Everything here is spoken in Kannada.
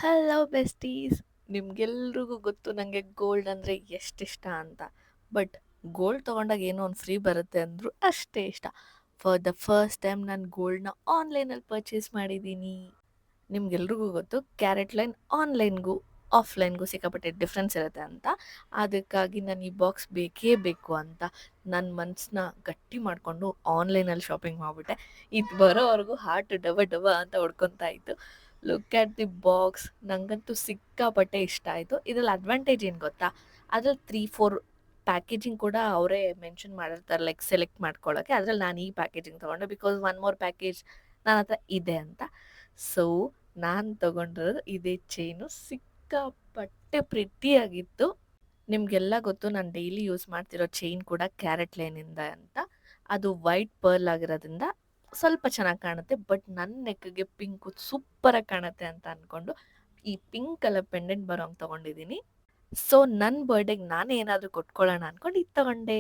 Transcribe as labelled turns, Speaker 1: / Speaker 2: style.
Speaker 1: Hello besties. ನಿಮ್ಗೆಲ್ರಿಗೂ ಗೊತ್ತು ನನಗೆ ಗೋಲ್ಡ್ ಅಂದರೆ ಎಷ್ಟಿಷ್ಟ ಅಂತ. ಬಟ್ ಗೋಲ್ಡ್ ತೊಗೊಂಡಾಗ ಏನೋ ಒಂದು ಫ್ರೀ ಬರುತ್ತೆ ಅಂದರು ಅಷ್ಟೇ ಇಷ್ಟ. ಫಾರ್ ದ ಫಸ್ಟ್ ಟೈಮ್ ನಾನು ಗೋಲ್ಡ್ನ ಆನ್ಲೈನಲ್ಲಿ ಪರ್ಚೇಸ್ ಮಾಡಿದ್ದೀನಿ. ನಿಮ್ಗೆಲ್ರಿಗೂ ಗೊತ್ತು ಕ್ಯಾರೆಟ್ ಲೈನ್ ಆನ್ಲೈನ್ಗೂ ಆಫ್ಲೈನ್ಗೂ ಸಿಕ್ಕಾಪಟ್ಟೆ ಡಿಫ್ರೆನ್ಸ್ ಇರುತ್ತೆ ಅಂತ. ಅದಕ್ಕಾಗಿ ನಾನು ಈ ಬಾಕ್ಸ್ ಬೇಕೇ ಬೇಕು ಅಂತ ನನ್ನ ಮನಸ್ಸನ್ನ ಗಟ್ಟಿ ಮಾಡಿಕೊಂಡು ಆನ್ಲೈನಲ್ಲಿ ಶಾಪಿಂಗ್ ಮಾಡಿಬಿಟ್ಟೆ. ಇದು ಬರೋವರೆಗೂ ಹಾರ್ಟ್ ಡವ ಡವ ಅಂತ ಹೊಡ್ಕೊತಾ ಇತ್ತು. ಲುಕ್ ಆಟ್ ದಿ ಬಾಕ್ಸ್, ನನಗಂತೂ ಸಿಕ್ಕಾಪಟ್ಟೆ ಇಷ್ಟ ಆಯಿತು. ಇದರಲ್ಲಿ ಅಡ್ವಾಂಟೇಜ್ ಏನು ಗೊತ್ತಾ, ಅದ್ರಲ್ಲಿ 3-4 ಪ್ಯಾಕೇಜಿಂಗ್ ಕೂಡ ಅವರೇ ಮೆನ್ಷನ್ ಮಾಡಿರ್ತಾರೆ, ಲೈಕ್ ಸೆಲೆಕ್ಟ್ ಮಾಡ್ಕೊಳ್ಳೋಕ್ಕೆ. ಅದ್ರಲ್ಲಿ ನಾನು ಈ ಪ್ಯಾಕೇಜಿಂಗ್ ತೊಗೊಂಡೆ ಬಿಕಾಸ್ ಒನ್ ಮೋರ್ ಪ್ಯಾಕೇಜ್ ನನ್ನ ಹತ್ರ ಇದೆ ಅಂತ. ಸೊ ನಾನು ತೊಗೊಂಡಿರೋದು ಇದೇ ಚೈನು. ಸಿಕ್ಕಾಪಟ್ಟೆ ಪ್ರಿಟಿಯಾಗಿತ್ತು. ನಿಮಗೆಲ್ಲ ಗೊತ್ತು ನಾನು ಡೈಲಿ ಯೂಸ್ ಮಾಡ್ತಿರೋ ಚೈನ್ ಕೂಡ ಕ್ಯಾರೆಟ್ ಲೈನಿಂದ ಅಂತ. ಅದು ವೈಟ್ ಪರ್ಲ್ ಆಗಿರೋದ್ರಿಂದ ಸ್ವಲ್ಪ ಚೆನ್ನಾಗಿ ಕಾಣುತ್ತೆ. ಬಟ್ ನನ್ನ ನೆಕ್ಗೆ ಪಿಂಕು ಸೂಪರಾಗಿ ಕಾಣುತ್ತೆ ಅಂತ ಅಂದ್ಕೊಂಡು ಈ ಪಿಂಕ್ ಕಲರ್ ಪೆಂಡೆಂಟ್ ಬರೋಂಗೆ ತೊಗೊಂಡಿದ್ದೀನಿ. ಸೊ ನನ್ನ ಬರ್ಡೇಗೆ ನಾನೇ ಏನಾದರೂ ಕೊಟ್ಕೊಳ್ಳೋಣ ಅಂದ್ಕೊಂಡು ಇದು ತೊಗೊಂಡೆ.